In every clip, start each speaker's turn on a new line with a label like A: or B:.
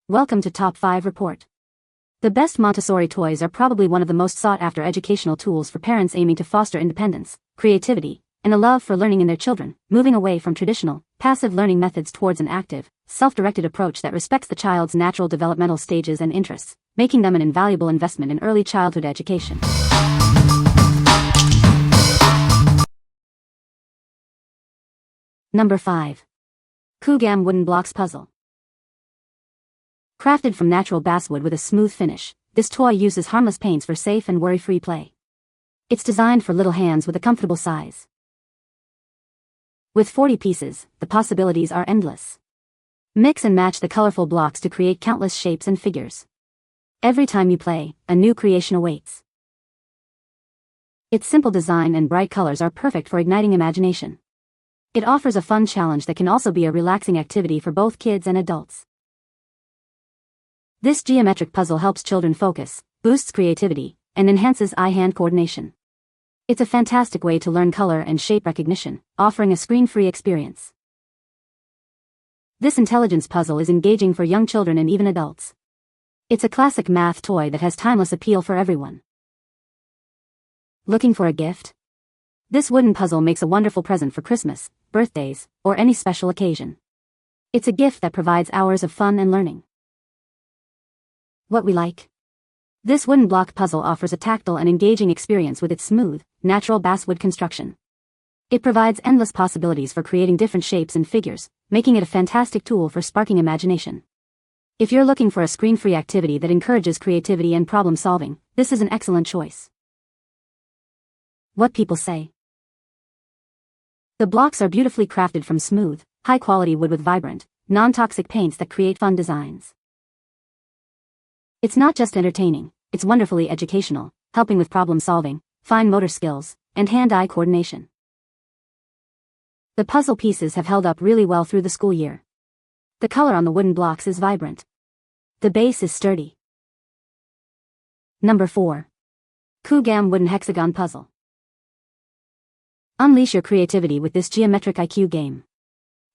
A: Welcome to Top 5 Report. The best Montessori toys are probably one of the most sought-after educational tools for parents aiming to foster independence, creativity, and a love for learning in their children, moving away from traditional, passive learning methods towards an active, self-directed approach that respects the child's natural developmental stages and interests, making them an invaluable investment in early childhood education. Number 5. Coogam Wooden Blocks Puzzle. Crafted from natural basswood with a smooth finish, this toy uses harmless paints for safe and worry-free play. It's designed for little hands with a comfortable size. With 40 pieces, the possibilities are endless. Mix and match the colorful blocks to create countless shapes and figures. Every time you play, a new creation awaits. Its simple design and bright colors are perfect for igniting imagination. It offers a fun challenge that can also be a relaxing activity for both kids and adults. This geometric puzzle helps children focus, boosts creativity, and enhances eye-hand coordination. It's a fantastic way to learn color and shape recognition, offering a screen-free experience. This intelligence puzzle is engaging for young children and even adults. It's a classic math toy that has timeless appeal for everyone. Looking for a gift? This wooden puzzle makes a wonderful present for Christmas, birthdays, or any special occasion. It's a gift that provides hours of fun and learning. What we like? This wooden block puzzle offers a tactile and engaging experience with its smooth, natural basswood construction. It provides endless possibilities for creating different shapes and figures, making it a fantastic tool for sparking imagination. If you're looking for a screen-free activity that encourages creativity and problem-solving, this is an excellent choice. What people say? The blocks are beautifully crafted from smooth, high-quality wood with vibrant, non-toxic paints that create fun designs. It's not just entertaining, it's wonderfully educational, helping with problem-solving, fine motor skills, and hand-eye coordination. The puzzle pieces have held up really well through the school year. The color on the wooden blocks is vibrant. The base is sturdy. Number 4. Coogam Wooden Hexagon Puzzle. Unleash your creativity with this geometric IQ game.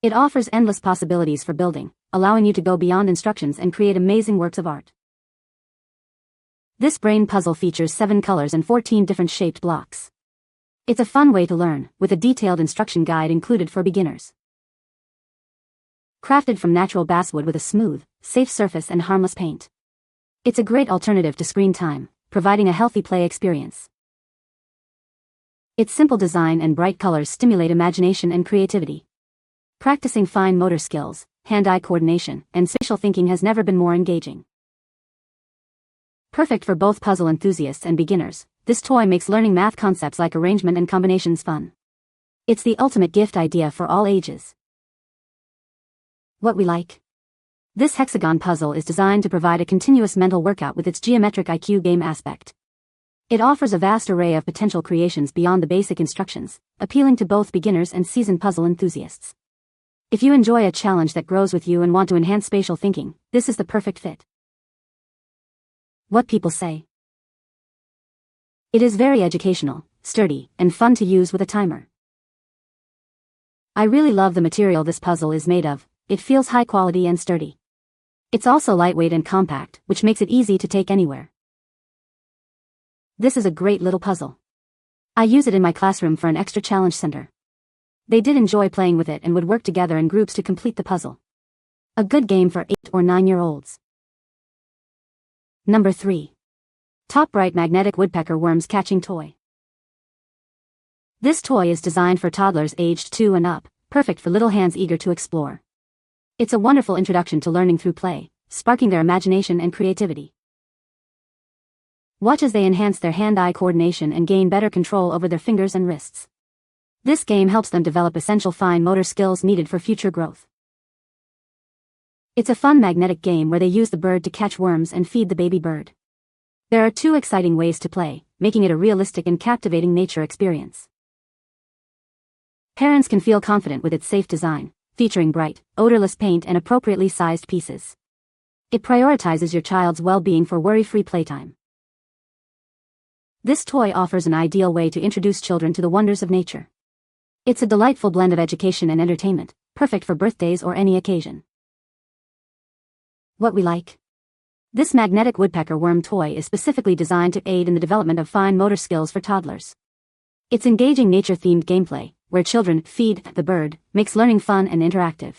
A: It offers endless possibilities for building, allowing you to go beyond instructions and create amazing works of art. This brain puzzle features 7 colors and 14 different shaped blocks. It's a fun way to learn, with a detailed instruction guide included for beginners. Crafted from natural basswood with a smooth, safe surface and harmless paint. It's a great alternative to screen time, providing a healthy play experience. Its simple design and bright colors stimulate imagination and creativity. Practicing fine motor skills, hand-eye coordination, and spatial thinking has never been more engaging. Perfect for both puzzle enthusiasts and beginners, this toy makes learning math concepts like arrangement and combinations fun. It's the ultimate gift idea for all ages. What we like? This hexagon puzzle is designed to provide a continuous mental workout with its geometric IQ game aspect. It offers a vast array of potential creations beyond the basic instructions, appealing to both beginners and seasoned puzzle enthusiasts. If you enjoy a challenge that grows with you and want to enhance spatial thinking, this is the perfect fit. What people say? It is very educational, sturdy, and fun to use with a timer. I really love the material this puzzle is made of. It feels high quality and sturdy. It's also lightweight and compact, which makes it easy to take anywhere. This is a great little puzzle. I use it in my classroom for an extra challenge center. They did enjoy playing with it and would work together in groups to complete the puzzle. A good game for 8 or 9-year-olds. Number 3. Top Bright Magnetic Woodpecker Worms Catching Toy. This toy is designed for toddlers aged 2 and up, perfect for little hands eager to explore. It's a wonderful introduction to learning through play, sparking their imagination and creativity. Watch as they enhance their hand-eye coordination and gain better control over their fingers and wrists. This game helps them develop essential fine motor skills needed for future growth. It's a fun magnetic game where they use the bird to catch worms and feed the baby bird. There are 2 exciting ways to play, making it a realistic and captivating nature experience. Parents can feel confident with its safe design, featuring bright, odorless paint and appropriately sized pieces. It prioritizes your child's well-being for worry-free playtime. This toy offers an ideal way to introduce children to the wonders of nature. It's a delightful blend of education and entertainment, perfect for birthdays or any occasion. What we like. This magnetic woodpecker worm toy is specifically designed to aid in the development of fine motor skills for toddlers. Its engaging nature-themed gameplay, where children feed the bird, makes learning fun and interactive.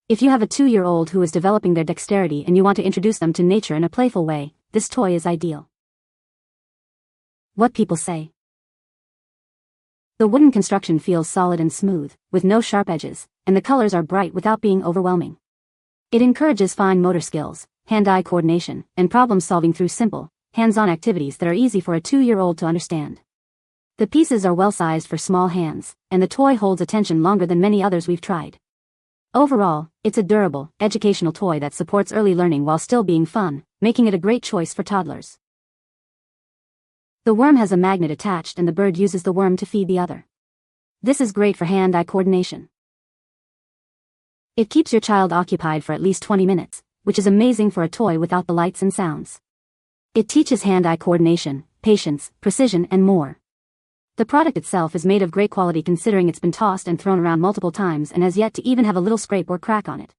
A: If you have a 2-year-old who is developing their dexterity and you want to introduce them to nature in a playful way, this toy is ideal. What people say. The wooden construction feels solid and smooth, with no sharp edges, and the colors are bright without being overwhelming. It encourages fine motor skills, hand-eye coordination, and problem-solving through simple, hands-on activities that are easy for a 2-year-old to understand. The pieces are well-sized for small hands, and the toy holds attention longer than many others we've tried. Overall, it's a durable, educational toy that supports early learning while still being fun, making it a great choice for toddlers. The worm has a magnet attached and the bird uses the worm to feed the other. This is great for hand-eye coordination. It keeps your child occupied for at least 20 minutes, which is amazing for a toy without the lights and sounds. It teaches hand-eye coordination, patience, precision, and more. The product itself is made of great quality considering it's been tossed and thrown around multiple times and has yet to even have a little scrape or crack on it.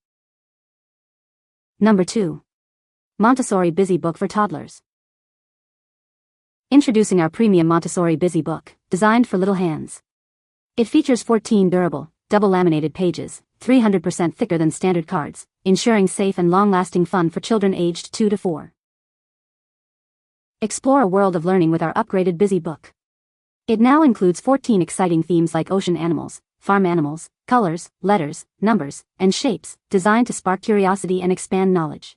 A: Number 2. Montessori Busy Book for Toddlers. Introducing our premium Montessori Busy Book, designed for little hands. It features 14 durable, double-laminated pages, 300% thicker than standard cards, ensuring safe and long-lasting fun for children aged 2 to 4. Explore a world of learning with our upgraded Busy Book. It now includes 14 exciting themes like ocean animals, farm animals, colors, letters, numbers, and shapes, designed to spark curiosity and expand knowledge.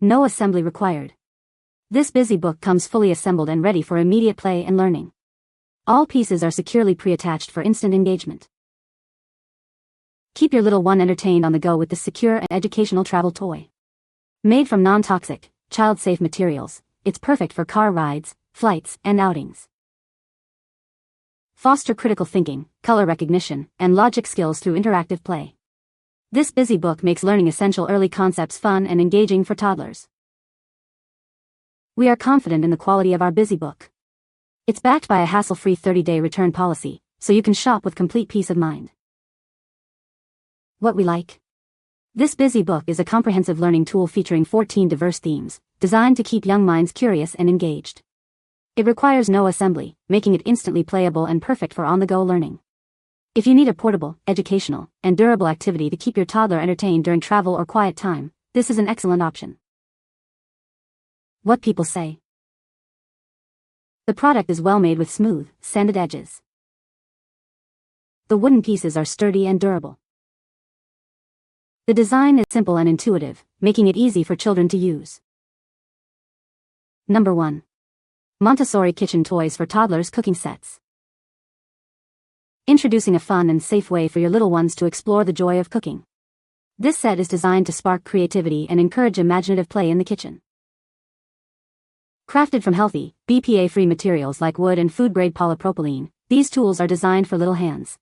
A: No assembly required. This Busy Book comes fully assembled and ready for immediate play and learning. All pieces are securely pre-attached for instant engagement. Keep your little one entertained on the go with this secure and educational travel toy. Made from non-toxic, child-safe materials, it's perfect for car rides, flights, and outings. Foster critical thinking, color recognition, and logic skills through interactive play. This Busy Book makes learning essential early concepts fun and engaging for toddlers. We are confident in the quality of our Busy Book. It's backed by a hassle-free 30-day return policy, so you can shop with complete peace of mind. What we like. This Busy Book is a comprehensive learning tool featuring 14 diverse themes, designed to keep young minds curious and engaged. It requires no assembly, making it instantly playable and perfect for on-the-go learning. If you need a portable, educational, and durable activity to keep your toddler entertained during travel or quiet time, this is an excellent option. What people say. The product is well made with smooth, sanded edges. The wooden pieces are sturdy and durable. The design is simple and intuitive, making it easy for children to use. Number 1. Montessori Kitchen Toys for Toddlers Cooking Sets. Introducing a fun and safe way for your little ones to explore the joy of cooking. This set is designed to spark creativity and encourage imaginative play in the kitchen. Crafted from healthy, BPA-free materials like wood and food-grade polypropylene, these tools are designed for little hands.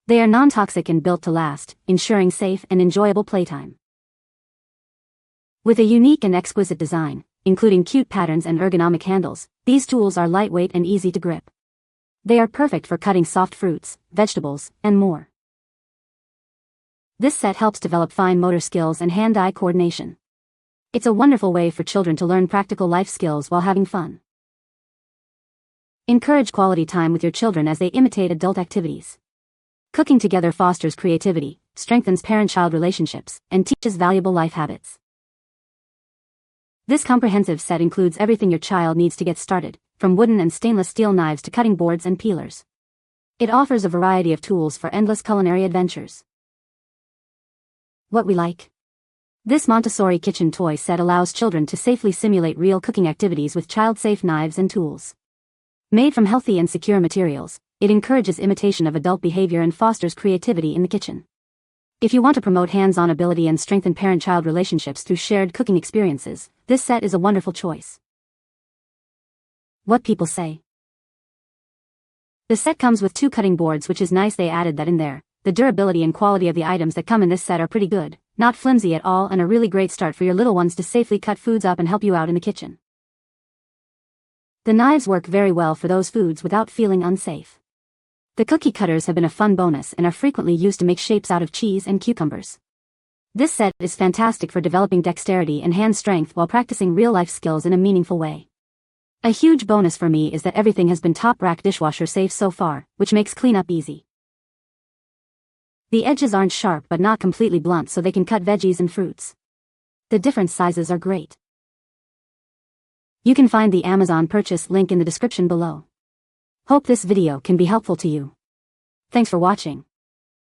A: They are non-toxic and built to last, ensuring safe and enjoyable playtime. With a unique and exquisite design, including cute patterns and ergonomic handles, these tools are lightweight and easy to grip. They are perfect for cutting soft fruits, vegetables, and more. This set helps develop fine motor skills and hand-eye coordination. It's a wonderful way for children to learn practical life skills while having fun. Encourage quality time with your children as they imitate adult activities. Cooking together fosters creativity, strengthens parent-child relationships, and teaches valuable life habits. This comprehensive set includes everything your child needs to get started, from wooden and stainless steel knives to cutting boards and peelers. It offers a variety of tools for endless culinary adventures. What we like. This Montessori kitchen toy set allows children to safely simulate real cooking activities with child-safe knives and tools. Made from healthy and secure materials, it encourages imitation of adult behavior and fosters creativity in the kitchen. If you want to promote hands-on ability and strengthen parent-child relationships through shared cooking experiences, this set is a wonderful choice. What people say. The set comes with 2 cutting boards, which is nice they added that in there. The durability and quality of the items that come in this set are pretty good, not flimsy at all, and a really great start for your little ones to safely cut foods up and help you out in the kitchen. The knives work very well for those foods without feeling unsafe. The cookie cutters have been a fun bonus and are frequently used to make shapes out of cheese and cucumbers. This set is fantastic for developing dexterity and hand strength while practicing real-life skills in a meaningful way. A huge bonus for me is that everything has been top-rack dishwasher safe so far, which makes cleanup easy. The edges aren't sharp but not completely blunt, so they can cut veggies and fruits. The different sizes are great. You can find the Amazon purchase link in the description below. Hope this video can be helpful to you. Thanks for watching.